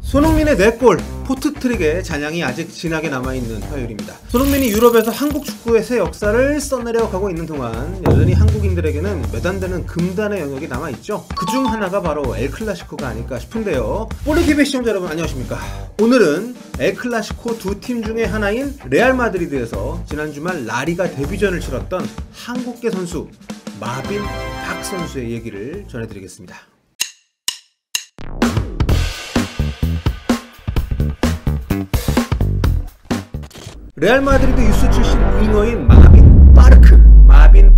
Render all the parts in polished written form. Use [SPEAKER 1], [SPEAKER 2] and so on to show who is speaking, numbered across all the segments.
[SPEAKER 1] 손흥민의 4골, 포트트릭의 잔향이 아직 진하게 남아있는 화요일입니다. 손흥민이 유럽에서 한국 축구의 새 역사를 써내려 가고 있는 동안 여전히 한국인들에게는 몇 안 되는 금단의 영역이 남아있죠. 그중 하나가 바로 엘클라시코가 아닐까 싶은데요. 볼리TV 시청자 여러분 안녕하십니까. 오늘은 엘클라시코 두 팀 중에 하나인 레알 마드리드에서 지난 주말 라리가 데뷔전을 치렀던 한국계 선수 마빈 박 선수의 얘기를 전해드리겠습니다. 레알 마드리드 유스 출신 윙어인 마빈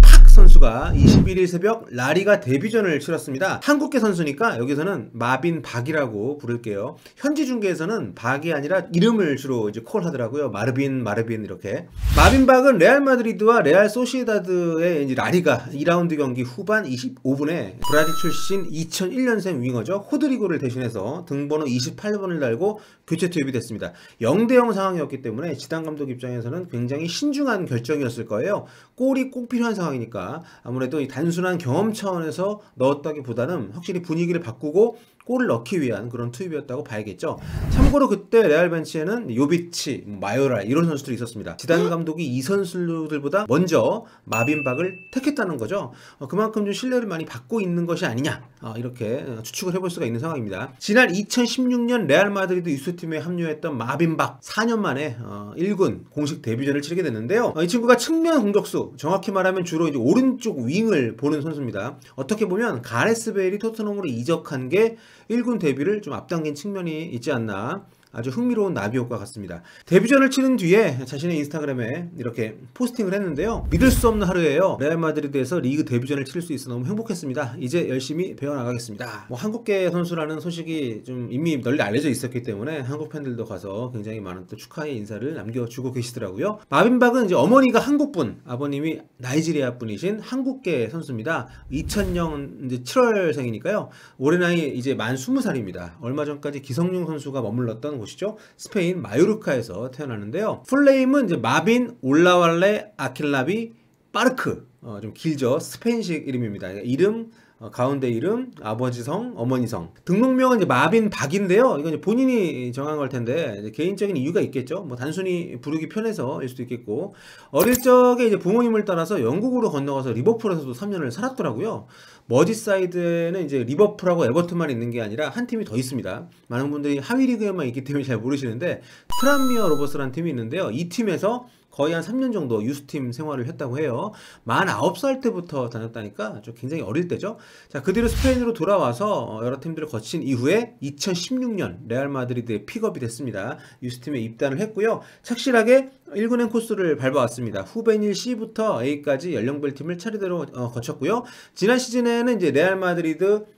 [SPEAKER 1] 팍 선수가 21일 새벽 라리가 데뷔전을 치렀습니다. 한국계 선수니까 여기서는 마빈 박이라고 부를게요. 현지 중계에서는 박이 아니라 이름을 주로 이제 콜하더라고요. 마르빈 이렇게. 마빈 박은 레알 마드리드와 레알 소시에다드의 이제 라리가 2라운드 경기 후반 25분에 브라질 출신 2001년생 윙어죠. 호드리고를 대신해서 등번호 28번을 달고 교체 투입이 됐습니다. 0대0 상황이었기 때문에 지단 감독 입장에서는 굉장히 신중한 결정이었을 거예요. 골이 꼭 필요한 상황이니까 아무래도 이 단순한 경험 차원에서 넣었다기보다는 확실히 분위기를 바꾸고 골을 넣기 위한 그런 투입이었다고 봐야겠죠. 참고로 그때 레알 벤치에는 요비치, 마요랄 이런 선수들이 있었습니다. 지단 감독이 이 선수들보다 먼저 마빈 박을 택했다는 거죠. 그만큼 좀 신뢰를 많이 받고 있는 것이 아니냐 이렇게 추측을 해볼 수가 있는 상황입니다. 지난 2016년 레알 마드리드 유스팀에 합류했던 마빈 박 4년 만에 1군 공식 데뷔전을 치르게 됐는데요. 이 친구가 측면 공격수, 정확히 말하면 주로 이제 오른쪽 윙을 보는 선수입니다. 어떻게 보면 가레스 베일이 토트넘으로 이적한 게 1군 데뷔를 좀 앞당긴 측면이 있지 않나, 아주 흥미로운 나비효과 같습니다. 데뷔전을 치른 뒤에 자신의 인스타그램에 이렇게 포스팅을 했는데요. 믿을 수 없는 하루예요. 레알 마드리드에서 리그 데뷔전을 치를 수 있어 너무 행복했습니다. 이제 열심히 배워나가겠습니다. 한국계 선수라는 소식이 좀 이미 널리 알려져 있었기 때문에 한국 팬들도 가서 굉장히 많은 또 축하의 인사를 남겨주고 계시더라고요. 마빈 박은 이제 어머니가 한국분, 아버님이 나이지리아 분이신 한국계 선수입니다. 2000년 이제 7월생이니까요. 올해 나이 이제 만 20살입니다. 얼마 전까지 기성용 선수가 머물렀던 곳이죠. 스페인 마요르카에서 태어났는데요. 풀네임은 이제 마빈 올라왈레 아킬라비 빠르크. 좀 길죠. 스페인식 이름입니다. 이름, 가운데 이름, 아버지 성, 어머니 성. 등록명은 이제 마빈 박인데요. 이건 이제 본인이 정한 걸 텐데 이제 개인적인 이유가 있겠죠. 뭐 단순히 부르기 편해서일 수도 있겠고, 어릴 적에 이제 부모님을 따라서 영국으로 건너가서 리버풀에서도 3년을 살았더라고요. 머지사이드에는 이제 리버풀하고 에버튼만 있는 게 아니라 한 팀이 더 있습니다. 많은 분들이 하위 리그에만 있기 때문에 잘 모르시는데 트란미어 로버스라는 팀이 있는데요. 이 팀에서 거의 한 3년 정도 유스팀 생활을 했다고 해요. 만 9살 때부터 다녔다니까 좀 굉장히 어릴 때죠. 자, 그 뒤로 스페인으로 돌아와서 여러 팀들을 거친 이후에 2016년 레알 마드리드에 픽업이 됐습니다. 유스팀에 입단을 했고요. 착실하게 1군행 코스를 밟아왔습니다. 후베닐 C부터 A까지 연령별 팀을 차례대로 거쳤고요. 지난 시즌에는 이제 레알 마드리드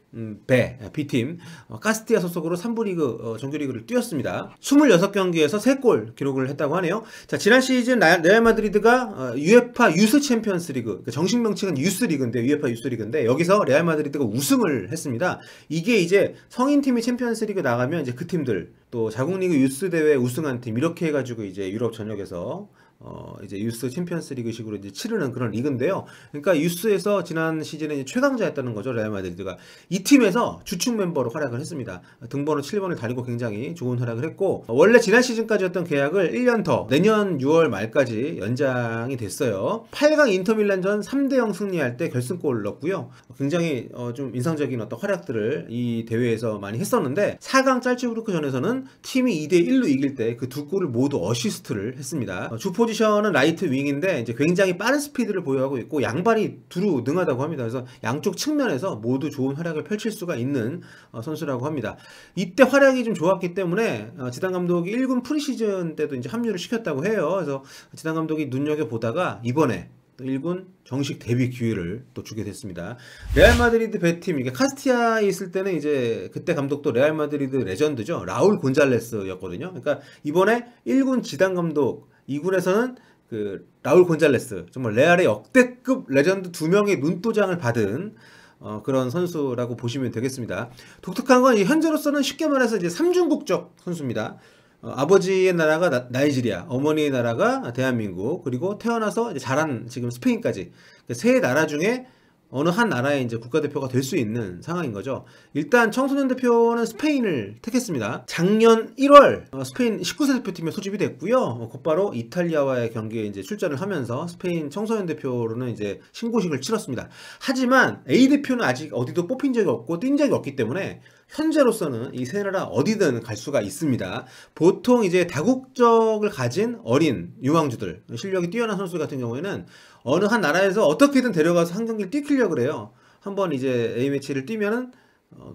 [SPEAKER 1] B팀 카스티아 소속으로 3부 리그 정규리그를 뛰었습니다. 26경기에서 3골 기록을 했다고 하네요. 자, 지난 시즌 레알 마드리드가 UEFA 유스 챔피언스 리그, 그러니까 정식 명칭은 유스 리그인데 UEFA 유스 리그인데 여기서 레알 마드리드가 우승을 했습니다. 이게 이제 성인팀이 챔피언스 리그 나가면 이제 그 팀들, 또 자국리그 유스 대회 우승한 팀 이렇게 해가지고 이제 유럽 전역에서 이제 유스 챔피언스 리그 식으로 이제 치르는 그런 리그인데요. 그러니까 유스에서 지난 시즌에 이제 최강자였다는 거죠, 레알 마드리드가. 이 팀에서 주축 멤버로 활약을 했습니다. 등번호 7번을 달고 굉장히 좋은 활약을 했고, 원래 지난 시즌까지였던 계약을 1년 더 내년 6월 말까지 연장이 됐어요. 8강 인터밀란전 3대0 승리할 때 결승골을 넣었고요. 굉장히 좀 인상적인 어떤 활약들을 이 대회에서 많이 했었는데, 4강 짤츠부르크전에서는 팀이 2대1로 이길 때 그 두 골을 모두 어시스트를 했습니다. 주 포지션은 라이트 윙인데 이제 굉장히 빠른 스피드를 보유하고 있고 양발이 두루 능하다고 합니다. 그래서 양쪽 측면에서 모두 좋은 활약을 펼칠 수가 있는 선수라고 합니다. 이때 활약이 좀 좋았기 때문에 지단 감독이 1군 프리시즌 때도 이제 합류를 시켰다고 해요. 그래서 지단 감독이 눈여겨보다가 이번에 1군 정식 데뷔 기회를 또 주게 됐습니다. 레알 마드리드 B팀, 이게 카스티아에 있을 때는 이제 그때 감독도 레알 마드리드 레전드죠. 라울 곤잘레스였거든요. 그러니까 이번에 1군 지단 감독, 2군에서는 그 라울 곤잘레스, 정말 레알의 역대급 레전드 2명의 눈도장을 받은 그런 선수라고 보시면 되겠습니다. 독특한 건 현재로서는 쉽게 말해서 이제 3중 국적 선수입니다. 아버지의 나라가 나이지리아, 어머니의 나라가 대한민국, 그리고 태어나서 이제 자란 지금 스페인까지 세 나라 중에 어느 한 나라의 이제 국가대표가 될 수 있는 상황인 거죠. 일단 청소년 대표는 스페인을 택했습니다. 작년 1월 스페인 19세 대표팀에 소집이 됐고요. 곧바로 이탈리아와의 경기에 이제 출전을 하면서 스페인 청소년 대표로는 이제 신고식을 치렀습니다. 하지만 A 대표는 아직 어디도 뽑힌 적이 없고 뛴 적이 없기 때문에 현재로서는 이 세 나라 어디든 갈 수가 있습니다. 보통 이제 다국적을 가진 어린 유망주들, 실력이 뛰어난 선수 같은 경우에는 어느 한 나라에서 어떻게든 데려가서 한 경기를 뛰키려고 그래요. 한번 이제 A매치를 뛰면은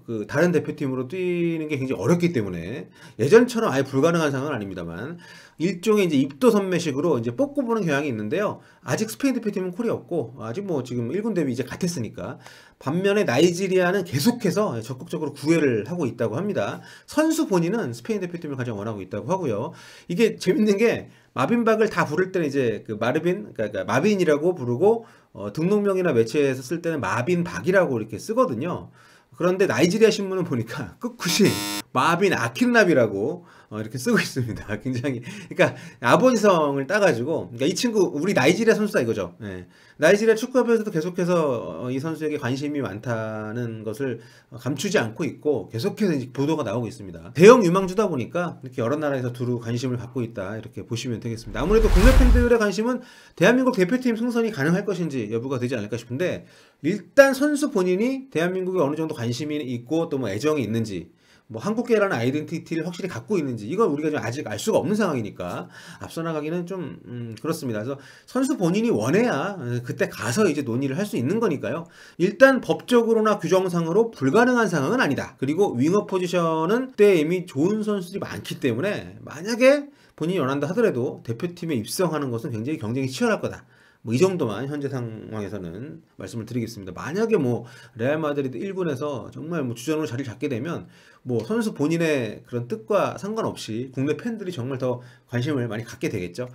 [SPEAKER 1] 그 다른 대표팀으로 뛰는 게 굉장히 어렵기 때문에 예전처럼 아예 불가능한 상황은 아닙니다만 일종의 이제 입도 선매식으로 이제 뽑고 보는 경향이 있는데요. 아직 스페인 대표팀은 콜이 없고 아직 뭐 지금 1군 데뷔 이제 같았으니까 반면에 나이지리아는 계속해서 적극적으로 구애를 하고 있다고 합니다. 선수 본인은 스페인 대표팀을 가장 원하고 있다고 하고요. 이게 재밌는 게 마빈박을 다 부를 때는 이제 그 그러니까 마빈이라고 부르고 등록명이나 매체에서 쓸 때는 마빈박이라고 이렇게 쓰거든요. 그런데 나이지리아 신문은 보니까 꿋꿋이 마빈 아킨랍이라고 이렇게 쓰고 있습니다. 굉장히 그러니까 아버지성을 따가지고 그러니까 이 친구 우리 나이지리아 선수다 이거죠. 네. 나이지리아 축구협회에서도 계속해서 이 선수에게 관심이 많다는 것을 감추지 않고 있고 계속해서 이제 보도가 나오고 있습니다. 대형 유망주다 보니까 이렇게 여러 나라에서 두루 관심을 받고 있다 이렇게 보시면 되겠습니다. 아무래도 국내 팬들의 관심은 대한민국 대표팀 승선이 가능할 것인지 여부가 되지 않을까 싶은데 일단 선수 본인이 대한민국에 어느 정도 관심이 있고 또 뭐 애정이 있는지 뭐 한국계라는 아이덴티티를 확실히 갖고 있는지 이걸 우리가 좀 아직 알 수가 없는 상황이니까 앞서 나가기는 좀 그렇습니다. 그래서 선수 본인이 원해야 그때 가서 이제 논의를 할 수 있는 거니까요. 일단 법적으로나 규정상으로 불가능한 상황은 아니다. 그리고 윙어 포지션은 그때 이미 좋은 선수들이 많기 때문에 만약에 본인이 원한다 하더라도 대표팀에 입성하는 것은 굉장히 경쟁이 치열할 거다. 뭐 이 정도만 현재 상황에서는 말씀을 드리겠습니다. 만약에 뭐 레알 마드리드 1군에서 정말 뭐 주전으로 자리를 잡게 되면 뭐 선수 본인의 그런 뜻과 상관없이 국내 팬들이 정말 더 관심을 많이 갖게 되겠죠.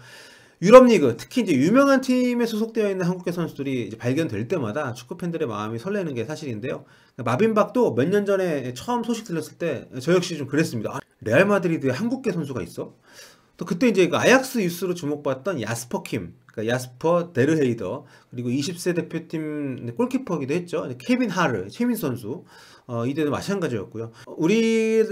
[SPEAKER 1] 유럽 리그 특히 이제 유명한 팀에 소속되어 있는 한국계 선수들이 이제 발견될 때마다 축구 팬들의 마음이 설레는 게 사실인데요. 마빈박도 몇 년 전에 처음 소식 들렸을 때 저 역시 좀 그랬습니다. 아, 레알 마드리드에 한국계 선수가 있어? 또 그때 이제 그 아약스 유스로 주목받던 야스퍼 킴, 그러니까 야스퍼 데르헤이더, 그리고 20세 대표팀 골키퍼기도 했죠. 케빈 하르, 최민 선수, 이때도 마찬가지였고요. 우리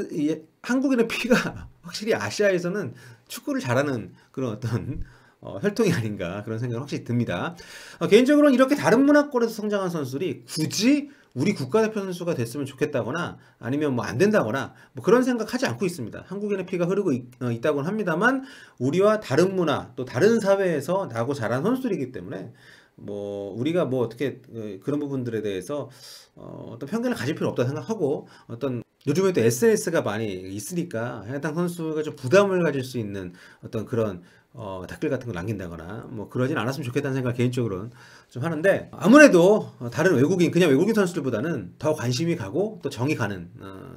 [SPEAKER 1] 한국인의 피가 확실히 아시아에서는 축구를 잘하는 그런 어떤 혈통이 아닌가 그런 생각이 확실히 듭니다. 개인적으로는 이렇게 다른 문화권에서 성장한 선수들이 굳이 우리 국가대표 선수가 됐으면 좋겠다거나 아니면 뭐 안 된다거나 뭐 그런 생각하지 않고 있습니다. 한국인의 피가 흐르고 있다고는 합니다만 우리와 다른 문화 또 다른 사회에서 나고 자란 선수들이기 때문에 뭐 우리가 뭐 어떻게 그런 부분들에 대해서 어떤 편견을 가질 필요 없다 생각하고 어떤 요즘에도 SNS가 많이 있으니까 해당 선수가 좀 부담을 가질 수 있는 어떤 그런 댓글 같은 거 남긴다거나 뭐 그러진 않았으면 좋겠다는 생각을 개인적으로는 좀 하는데 아무래도 다른 외국인 그냥 외국인 선수들보다는 더 관심이 가고 또 정이 가는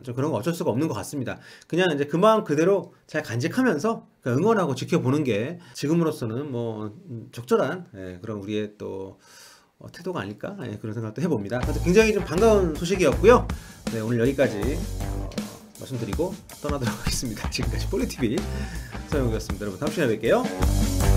[SPEAKER 1] 좀 그런 거 어쩔 수가 없는 것 같습니다. 그냥 이제 그 마음 그대로 잘 간직하면서 응원하고 지켜보는 게 지금으로서는 뭐 적절한 그런 우리의 또 태도가 아닐까 그런 생각도 해봅니다. 굉장히 좀 반가운 소식이었고요. 네, 오늘 여기까지 말씀드리고 떠나도록 하겠습니다. 지금까지 폴리TV 서영욱이었습니다. 여러분 다음 시간에 뵐게요.